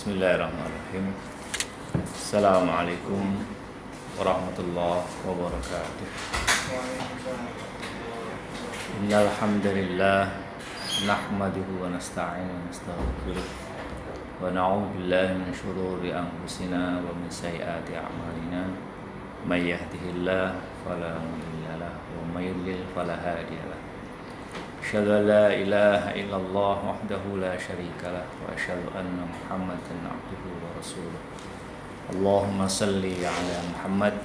Bismillahirrahmanirrahim. Assalamualaikum warahmatullahi wabarakatuh. Innal hamdalillah nahmaduhu wa nasta'inuhu wa nastaghfiruh wa na'udzu billahi min shururi anfusina wa min sayyiati a'malina. May yahdihillahu fala mudilla lahu wa may yudlil fala hadiya lahu. Asyhadu an la ilaha illallah wahdahu la syarika lah wa asyhadu anna Muhammadan abduhu wa rasuluh. Allahumma salli ala Muhammad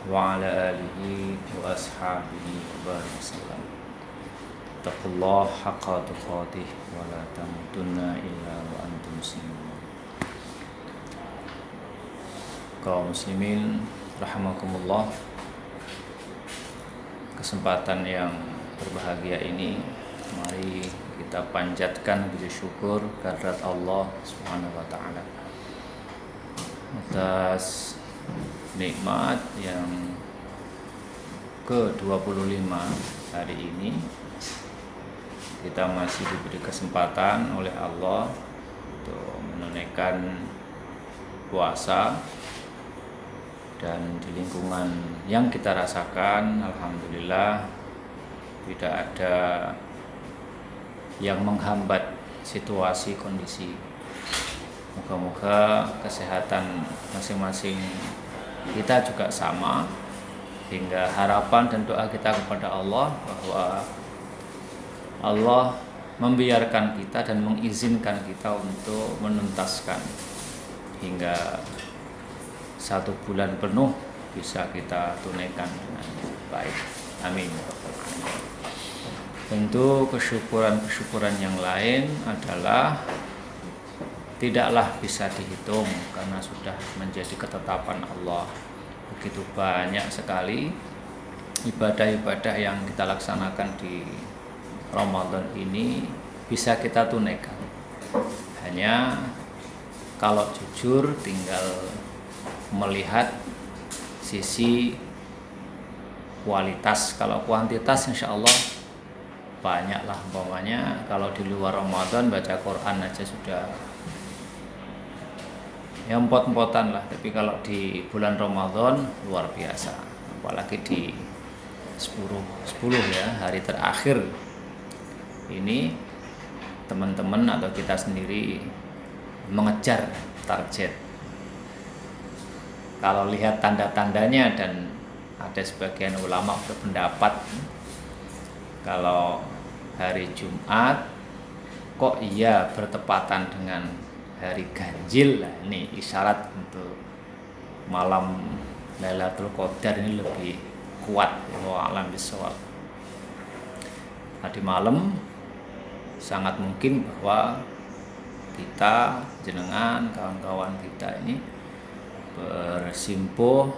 wa ala alihi wa ashabihi wa barik wasallam. Taqullaha haqqa tuqatih wa la tamutunna illa wa antum muslimun. Kaum muslimin rahimakumullah. Kesempatan yang berbahagia ini, mari kita panjatkan puji syukur kehadirat Allah Subhanahu wa taala atas nikmat yang ke-25 hari ini. Kita masih diberi kesempatan oleh Allah untuk menunaikan puasa, dan di lingkungan yang kita rasakan, alhamdulillah tidak ada yang menghambat situasi kondisi. Moga-moga kesehatan masing-masing kita juga sama, hingga harapan dan doa kita kepada Allah bahwa Allah membiarkan kita dan mengizinkan kita untuk menuntaskan hingga 1 bulan penuh bisa kita tunaikan dengan baik. Amin. Tentu kesyukuran yang lain adalah tidaklah bisa dihitung karena sudah menjadi ketetapan Allah. Begitu banyak sekali ibadah-ibadah yang kita laksanakan di Ramadan ini bisa kita tunaikan. Hanya kalau jujur tinggal melihat sisi kualitas. Kalau kuantitas insya Allah banyaklah. Umpamanya kalau di luar Ramadan baca Quran aja sudah ya empot-empotan lah. Tapi kalau di bulan Ramadan luar biasa, apalagi di 10 ya, hari terakhir ini, teman-teman atau kita sendiri mengejar target. Kalau lihat tanda-tandanya, dan ada sebagian ulama berpendapat kalau hari Jumat kok iya bertepatan dengan hari ganjil, lah ini isyarat untuk malam Lailatul Qadar ini lebih kuat. Wallahu a'lam bishawab. Tadi malam sangat mungkin bahwa kita, jenengan, kawan-kawan kita ini bersimpuh,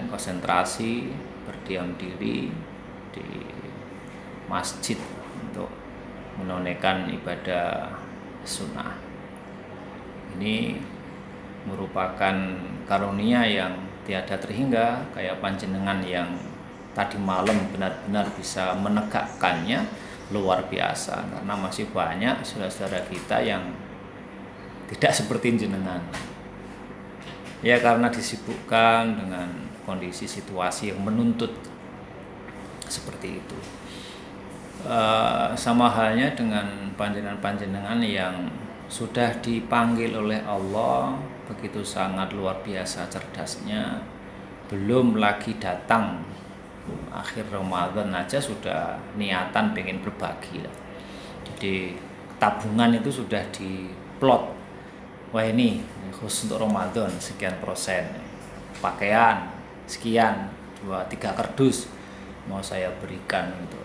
konsentrasi, berdiam diri di masjid untuk menunaikan ibadah sunnah. Ini merupakan karunia yang tiada terhingga, kayak panjenengan yang tadi malam benar-benar bisa menegakkannya, luar biasa. Karena masih banyak saudara-saudara kita yang tidak seperti jenengan. Ya karena disibukkan dengan kondisi situasi yang menuntut seperti itu. Sama halnya dengan panjenengan-panjenengan yang sudah dipanggil oleh Allah begitu sangat luar biasa cerdasnya, belum lagi datang akhir Ramadan aja sudah niatan pengen berbagi lah. Jadi tabungan itu sudah diplot. Wah ini khusus untuk Ramadan sekian persen, pakaian sekian, 2-3 kardus mau saya berikan untuk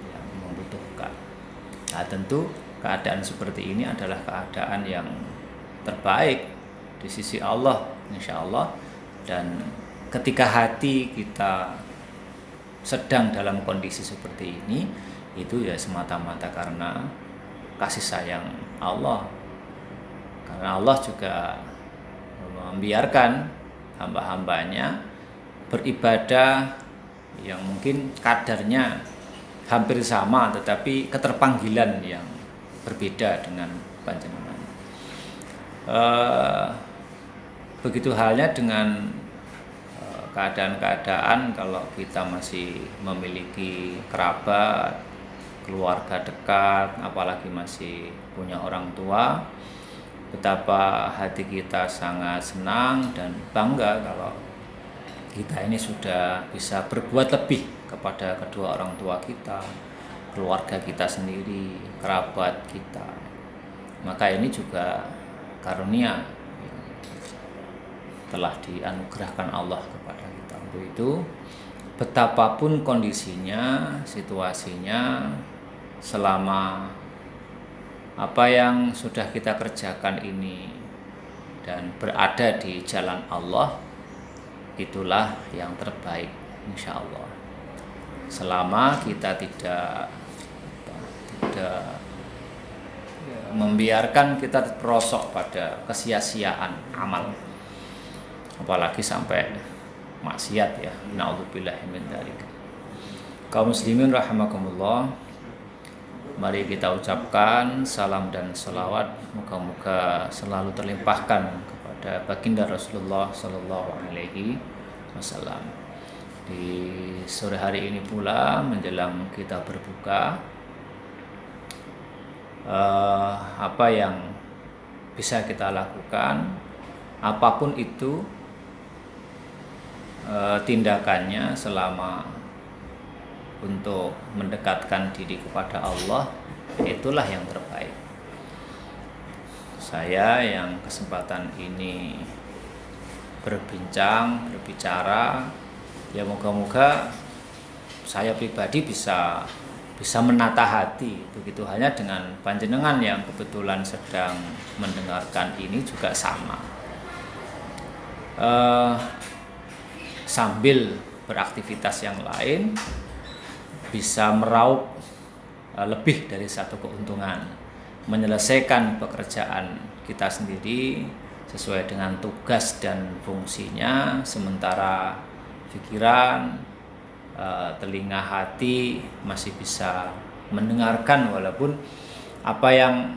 yang membutuhkan. Nah tentu keadaan seperti ini adalah keadaan yang terbaik di sisi Allah insya Allah. Dan ketika hati kita sedang dalam kondisi seperti ini, itu ya semata-mata karena kasih sayang Allah. Karena Allah juga membiarkan hamba-hambanya beribadah yang mungkin kadarnya hampir sama, tetapi keterpanggilan yang berbeda dengan panjenengan. Eh, Begitu halnya dengan keadaan-keadaan kalau kita masih memiliki kerabat, keluarga dekat, apalagi masih punya orang tua, betapa hati kita sangat senang dan bangga kalau kita ini sudah bisa berbuat lebih kepada kedua orang tua kita, keluarga kita sendiri, kerabat kita. Maka ini juga karunia telah dianugerahkan Allah kepada kita. Untuk itu, betapapun kondisinya, situasinya, selama apa yang sudah kita kerjakan ini dan berada di jalan Allah, itulah yang terbaik insya Allah. Selama kita tidak membiarkan kita terperosok pada kesia-siaan amal, apalagi sampai maksiat ya. Na'udzubillahi min dzalik. Kaum muslimin rahimakumullah, mari kita ucapkan salam dan selawat moga-moga selalu terlimpahkan kepada baginda Rasulullah Sallallahu Alaihi Wasallam. Di sore hari ini pula menjelang kita berbuka, apa yang bisa kita lakukan, apapun itu tindakannya selama untuk mendekatkan diri kepada Allah, itulah yang terbaik. Saya yang kesempatan ini berbicara, ya moga-moga saya pribadi bisa menata hati. Begitu halnya dengan panjenengan yang kebetulan sedang mendengarkan ini juga sama. Sambil beraktivitas yang lain bisa meraup lebih dari satu keuntungan, menyelesaikan pekerjaan kita sendiri sesuai dengan tugas dan fungsinya, sementara pikiran, telinga, hati masih bisa mendengarkan, walaupun apa yang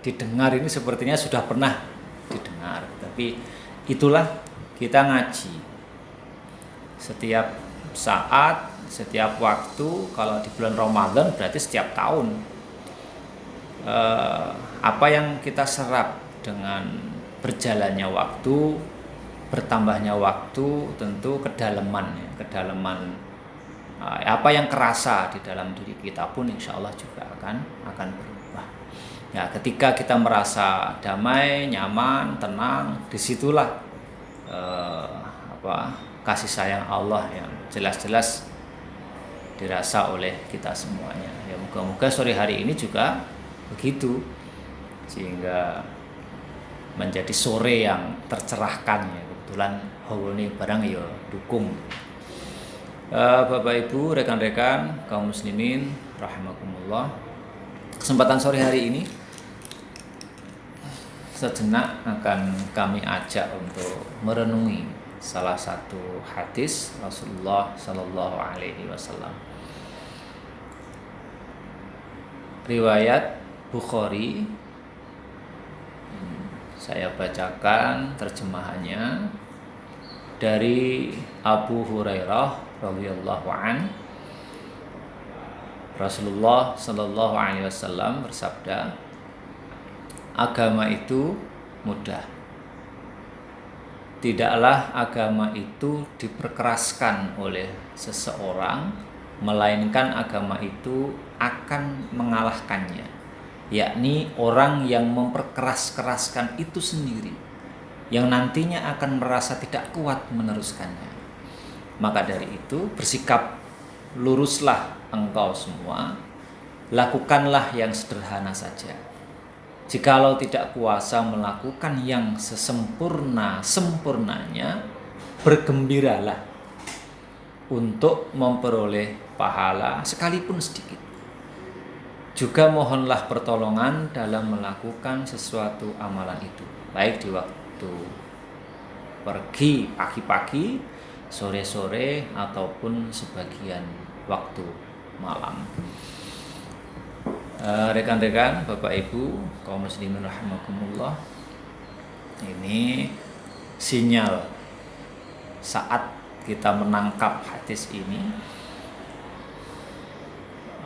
didengar ini sepertinya sudah pernah didengar, tapi itulah kita ngaji setiap saat, setiap waktu. Kalau di bulan Ramadan berarti setiap tahun. Apa yang kita serap dengan berjalannya waktu, bertambahnya waktu, tentu kedalaman apa yang kerasa di dalam diri kita pun insya Allah juga akan berubah. Ya, ketika kita merasa damai, nyaman, tenang, disitulah kasih sayang Allah yang jelas-jelas dirasa oleh kita semuanya. Ya, moga-moga sore hari ini juga begitu, sehingga menjadi sore yang tercerahkan ya. Kebetulan hawane barang ya dukung. Bapak Ibu, rekan-rekan kaum muslimin rahimakumullah, kesempatan sore hari ini sejenak akan kami ajak untuk merenungi salah satu hadis Rasulullah Sallallahu Alaihi Wasallam, riwayat Bukhari. Saya bacakan terjemahannya dari Abu Hurairah radhiyallahu an. Rasulullah Sallallahu Alaihi Wasallam bersabda, agama itu mudah. Tidaklah agama itu diperkeraskan oleh seseorang, melainkan agama itu akan mengalahkannya, yakni orang yang memperkeras-keraskan itu sendiri, yang nantinya akan merasa tidak kuat meneruskannya. Maka dari itu, bersikap luruslah engkau semua, lakukanlah yang sederhana saja. Jikalau tidak kuasa melakukan yang sesempurna-sempurnanya, bergembiralah untuk memperoleh pahala sekalipun sedikit. Juga mohonlah pertolongan dalam melakukan sesuatu amalan itu, baik di waktu pergi pagi-pagi, sore-sore, ataupun sebagian waktu malam. Rekan-rekan, Bapak Ibu, kaum muslimin rahimakumullah, Ini sinyal saat kita menangkap hadis ini,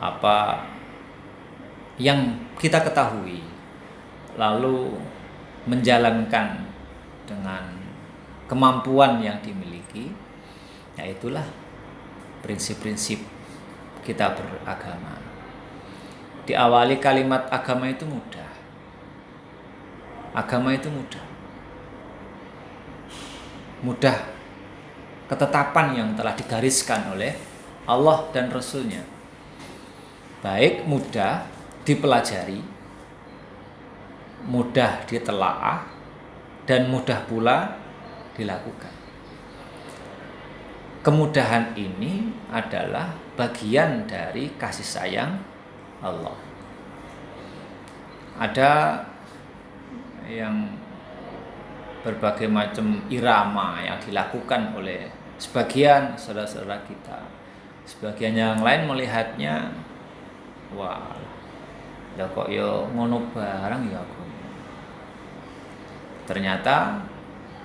apa yang kita ketahui lalu menjalankan dengan kemampuan yang dimiliki, yaitulah prinsip-prinsip kita beragama. Diawali kalimat agama itu mudah. Agama itu mudah. Mudah ketetapan yang telah digariskan oleh Allah dan Rasul-Nya. Baik mudah dipelajari, mudah ditelaah, dan mudah pula dilakukan. Kemudahan ini adalah bagian dari kasih sayang Allah. Ada yang berbagai macam irama yang dilakukan oleh sebagian saudara-saudara kita. Sebagian yang lain melihatnya, wah, ya kok yo ngono barang ya kok. Ternyata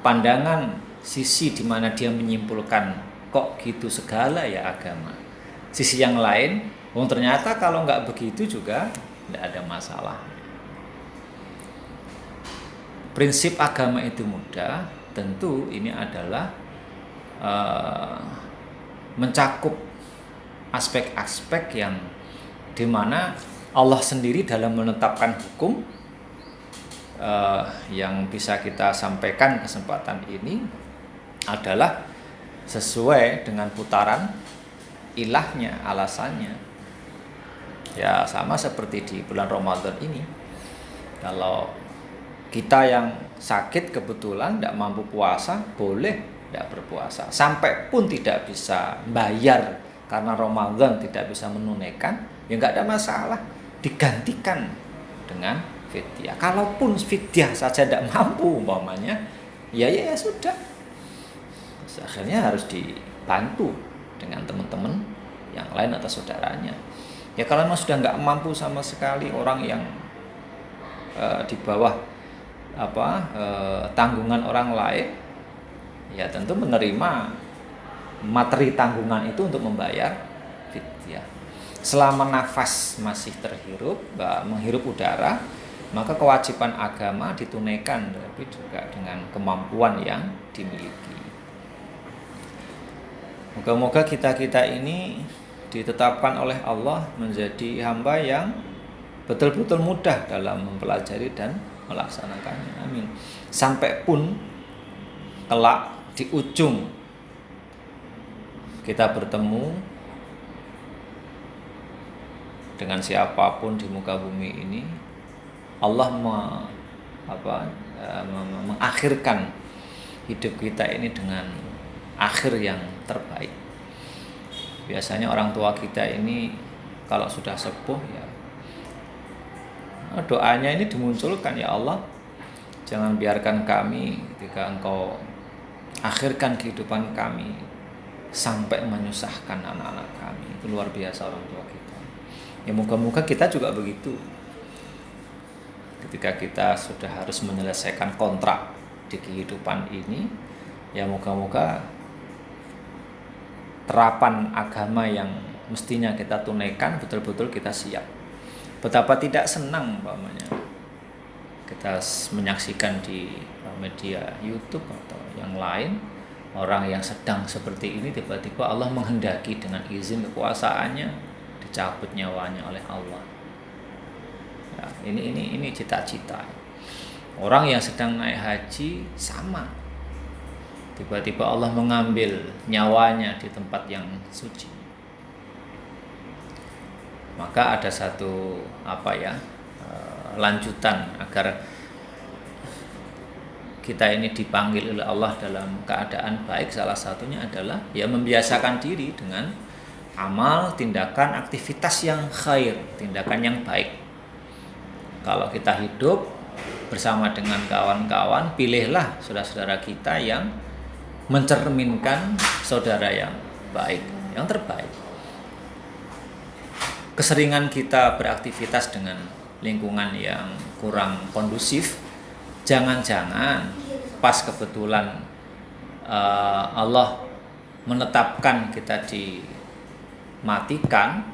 pandangan sisi di mana dia menyimpulkan kok gitu segala ya agama. Sisi yang lain, ternyata kalau nggak begitu juga tidak ada masalah. Prinsip agama itu mudah, tentu ini adalah mencakup aspek-aspek yang dimana Allah sendiri dalam menetapkan hukum yang bisa kita sampaikan kesempatan ini adalah sesuai dengan putaran ilahnya, alasannya. Ya sama seperti di bulan Ramadan ini, kalau kita yang sakit kebetulan tidak mampu puasa, boleh tidak berpuasa. Sampai pun tidak bisa bayar karena Ramadan tidak bisa menunaikan, ya nggak ada masalah, digantikan dengan fidyah. Kalaupun fidyah saja tidak mampu umpamanya, ya sudah. Terus akhirnya harus dibantu dengan teman-teman yang lain atau saudaranya. Ya kalau memang sudah nggak mampu sama sekali, orang yang di bawah tanggungan orang lain, ya tentu menerima materi tanggungan itu untuk membayar fidyah. Selama nafas masih terhirup, menghirup udara, maka kewajiban agama ditunaikan, tapi juga dengan kemampuan yang dimiliki. Moga-moga kita ini ditetapkan oleh Allah menjadi hamba yang betul-betul mudah dalam mempelajari dan melaksanakannya. Amin. Sampai pun kelak di ujung kita bertemu dengan siapapun di muka bumi ini, Allah mengakhirkan hidup kita ini dengan akhir yang terbaik. Biasanya orang tua kita ini kalau sudah sepuh, ya doanya ini dimunculkan, ya Allah, jangan biarkan kami ketika Engkau akhirkan kehidupan kami sampai menyusahkan anak-anak kami. Itu luar biasa orang tua kita. Ya moga-moga kita juga begitu. Ketika kita sudah harus menyelesaikan kontrak di kehidupan ini, ya moga-moga terapan agama yang mestinya kita tunaikan betul-betul kita siap. Betapa tidak senang umpamanya kita menyaksikan di media YouTube atau yang lain, orang yang sedang seperti ini tiba-tiba Allah menghendaki dengan izin kekuasaannya dicabut nyawanya oleh Allah. Ya, ini cita-cita. Orang yang sedang naik haji sama, tiba-tiba Allah mengambil nyawanya di tempat yang suci. Maka ada satu lanjutan agar kita ini dipanggil oleh Allah dalam keadaan baik. Salah satunya adalah ya membiasakan diri dengan amal, tindakan, aktivitas yang khair, tindakan yang baik. Kalau kita hidup bersama dengan kawan-kawan, pilihlah saudara-saudara kita yang mencerminkan saudara yang baik, yang terbaik. Keseringan kita beraktivitas dengan lingkungan yang kurang kondusif, Jangan-jangan pas kebetulan Allah menetapkan kita dimatikan,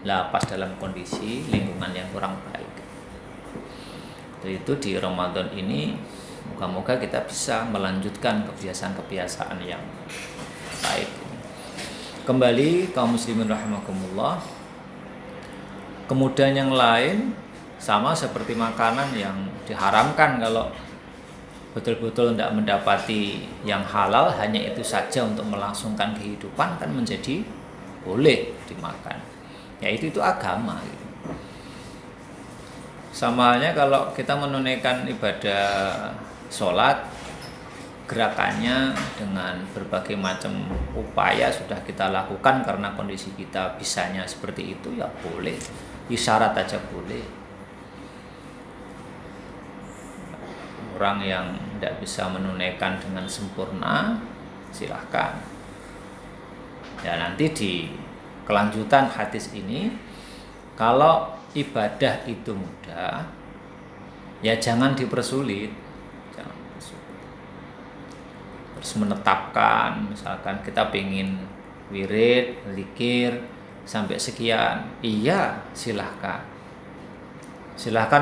lah pas dalam kondisi lingkungan yang kurang baik. Itu di Ramadan ini moga-moga kita bisa melanjutkan kebiasaan-kebiasaan yang baik. Kembali kaum muslimin rahimakumullah. Kemudian yang lain sama seperti makanan yang diharamkan, kalau betul-betul tidak mendapati yang halal, hanya itu saja untuk melangsungkan kehidupan, kan menjadi boleh dimakan. Ya itu agama gitu. Sama halnya kalau kita menunaikan ibadah sholat, gerakannya dengan berbagai macam upaya sudah kita lakukan karena kondisi kita bisanya seperti itu, ya boleh, isyarat aja boleh. Orang yang tidak bisa menunaikan dengan sempurna, silahkan. Ya nanti di kelanjutan hadis ini, kalau ibadah itu mudah, ya jangan dipersulit. Terus menetapkan, misalkan kita pengen wirid, zikir sampai sekian, iya silahkan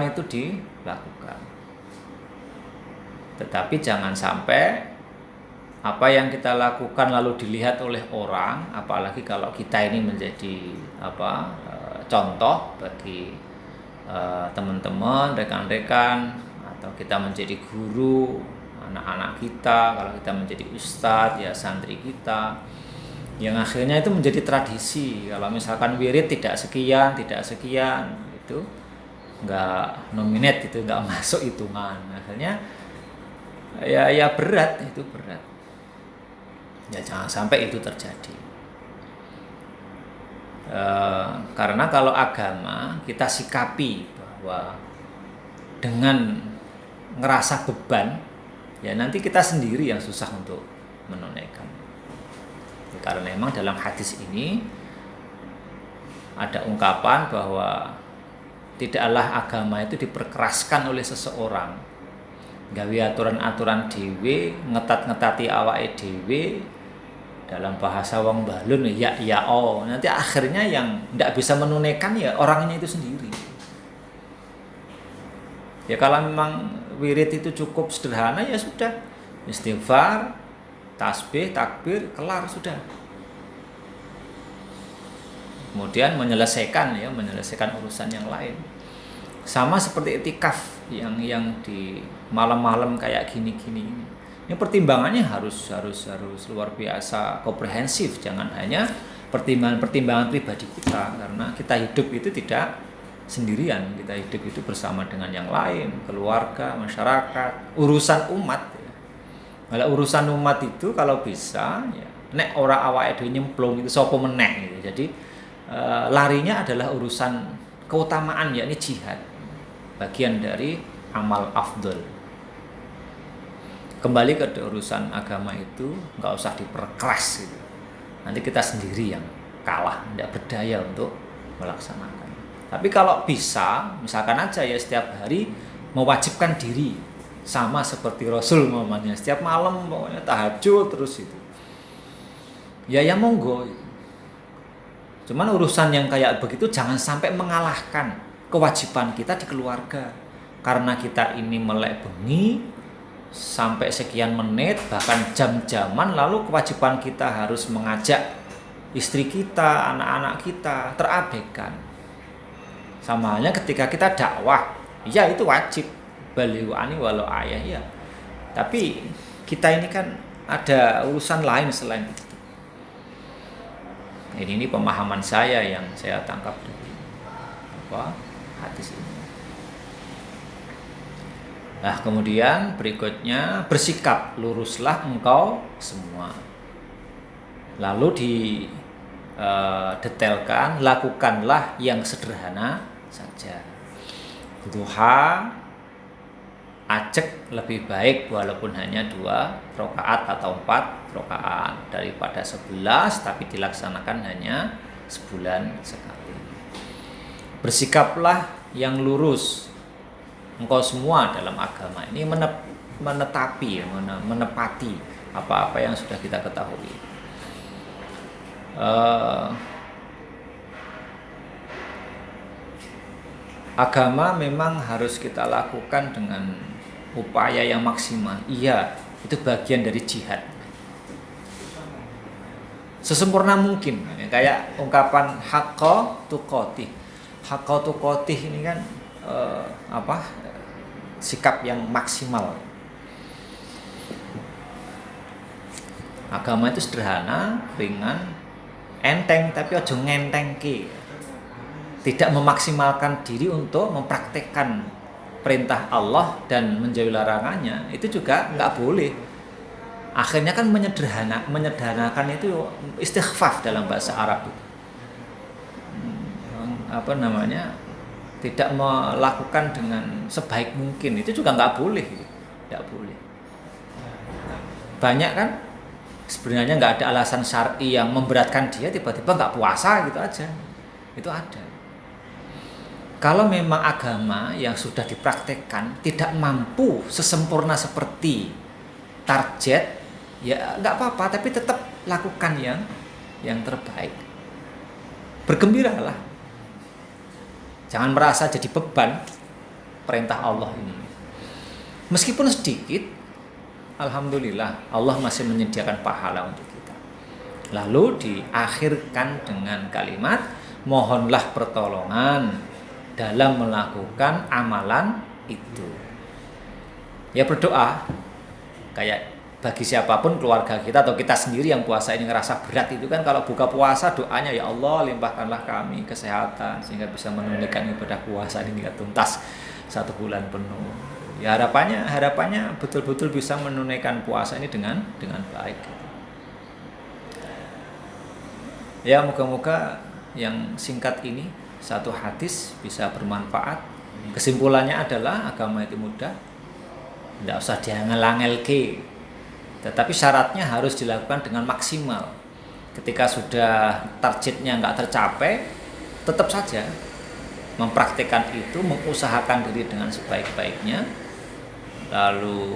itu dilakukan. Tetapi jangan sampai apa yang kita lakukan lalu dilihat oleh orang, apalagi kalau kita ini menjadi contoh bagi teman-teman, rekan-rekan, atau kita menjadi guru anak-anak kita, kalau kita menjadi ustadz ya santri kita, yang akhirnya itu menjadi tradisi. Kalau misalkan wirid tidak sekian itu nggak nominate, itu nggak masuk hitungan, akhirnya ya berat. Ya jangan sampai itu terjadi. Karena kalau agama kita sikapi bahwa dengan ngerasa beban, ya nanti kita sendiri yang susah untuk menunaikan. Karena memang dalam hadis ini ada ungkapan bahwa tidaklah agama itu diperkeraskan oleh seseorang, gawe aturan-aturan dhewe, ngetat-ngetati awake dhewe, dalam bahasa wong balun ya nanti akhirnya yang tidak bisa menunaikan ya orangnya itu sendiri. Ya kalau memang wirid itu cukup sederhana, ya sudah, istighfar, tasbih, takbir, kelar sudah. Kemudian menyelesaikan urusan yang lain. Sama seperti iktikaf yang di malam-malam kayak gini-gini ini. Ini pertimbangannya harus luar biasa komprehensif, jangan hanya pertimbangan pribadi kita, karena kita hidup itu tidak sendirian, kita hidup itu bersama dengan yang lain, keluarga, masyarakat, urusan umat. Kalau urusan umat itu kalau bisa, ya, nek ora awake dhewe nyemplung itu sapa meneh gitu. Jadi larinya adalah urusan keutamaan, yakni jihad, bagian dari amal afdol. Kembali ke urusan agama itu nggak usah diperkeras gitu. Nanti kita sendiri yang kalah, tidak berdaya untuk melaksanakan. Tapi kalau bisa, misalkan aja ya setiap hari mewajibkan diri, sama seperti Rasul Muhammadnya, setiap malam pokoknya tahajud terus itu. Ya monggo. Cuman urusan yang kayak begitu jangan sampai mengalahkan kewajiban kita di keluarga. Karena kita ini melek bengi sampai sekian menit, bahkan jam-jaman, lalu kewajiban kita harus mengajak istri kita, anak-anak kita terabaikan. Sama halnya ketika kita dakwah, ya itu wajib, balighu ani walau ayah ya. Tapi kita ini kan ada urusan lain selain itu. Ini pemahaman saya yang saya tangkap dari hadis ini. Nah kemudian berikutnya, bersikap luruslah engkau semua. Lalu detailkan, lakukanlah yang sederhana saja. Duha, ajek lebih baik walaupun hanya 2 rakaat atau 4 rakaat daripada 11 tapi dilaksanakan hanya sebulan sekali. Bersikaplah yang lurus, Engkau semua dalam agama ini menetapi, menepati apa-apa yang sudah kita ketahui. Agama memang harus kita lakukan dengan upaya yang maksimal. Iya, itu bagian dari jihad. Sesempurna mungkin. Kayak ungkapan haqqa tuqatih. Haqqa tuqatih ini kan sikap yang maksimal. Agama itu sederhana, ringan, enteng, tapi ojo ngentengke. Tidak memaksimalkan diri untuk mempraktekkan perintah Allah dan menjauhi larangannya, itu juga nggak boleh. Akhirnya kan menyederhanakan itu istighfaf dalam bahasa Arab itu. Tidak melakukan dengan sebaik mungkin, itu juga nggak boleh. Nggak boleh. Banyak kan sebenarnya nggak ada alasan syar'i yang memberatkan dia tiba-tiba nggak puasa gitu aja. Itu ada. Kalau memang agama yang sudah dipraktekkan tidak mampu sesempurna seperti target, ya nggak apa-apa, tapi tetap lakukan yang terbaik. Bergembiralah, jangan merasa jadi beban perintah Allah ini. Meskipun sedikit, alhamdulillah Allah masih menyediakan pahala untuk kita. Lalu diakhirkan dengan kalimat, mohonlah pertolongan dalam melakukan amalan itu. Ya berdoa, kayak bagi siapapun keluarga kita atau kita sendiri yang puasa ini ngerasa berat itu kan, kalau buka puasa doanya, ya Allah limpahkanlah kami kesehatan sehingga bisa menunaikan ibadah puasa ini hingga tuntas 1 bulan penuh. Ya harapannya betul-betul bisa menunaikan puasa ini dengan baik. Ya moga-moga yang singkat ini satu hadis bisa bermanfaat. Kesimpulannya adalah agama itu mudah, tidak usah diangel-angelke, tetapi syaratnya harus dilakukan dengan maksimal. Ketika sudah targetnya nggak tercapai, tetap saja mempraktikkan itu, mengusahakan diri dengan sebaik-baiknya, lalu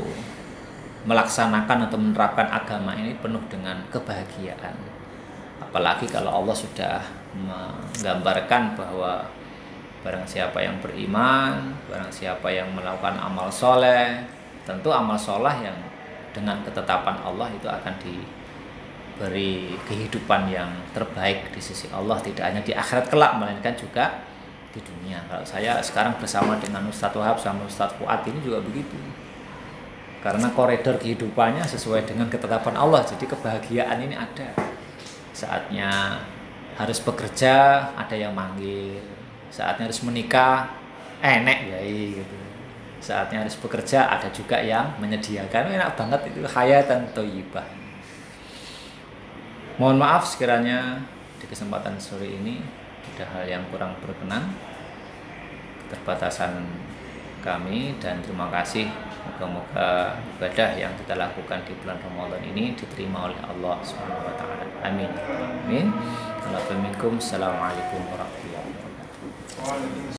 melaksanakan atau menerapkan agama ini penuh dengan kebahagiaan. Apalagi kalau Allah sudah menggambarkan bahwa barang siapa yang beriman, barang siapa yang melakukan amal soleh, tentu amal soleh yang dengan ketetapan Allah itu akan diberi kehidupan yang terbaik di sisi Allah, tidak hanya di akhirat kelak melainkan juga di dunia. Kalau saya sekarang bersama dengan Ustadz Wahab sama Ustadz Fuad ini juga begitu, karena koridor kehidupannya sesuai dengan ketetapan Allah, jadi kebahagiaan ini ada. Saatnya harus bekerja, ada yang manggil. Saatnya harus menikah, enek ya gitu. Saatnya harus bekerja, ada juga yang menyediakan. Enak banget itu, hayatan thayyibah. Mohon maaf sekiranya di kesempatan sore ini ada hal yang kurang berkenan, keterbatasan kami, dan terima kasih. Moga-moga ibadah yang kita lakukan di bulan Ramadan ini diterima oleh Allah Subhanahu wa taala. Amin. Amin. Assalamualaikum warahmatullahi wabarakatuh.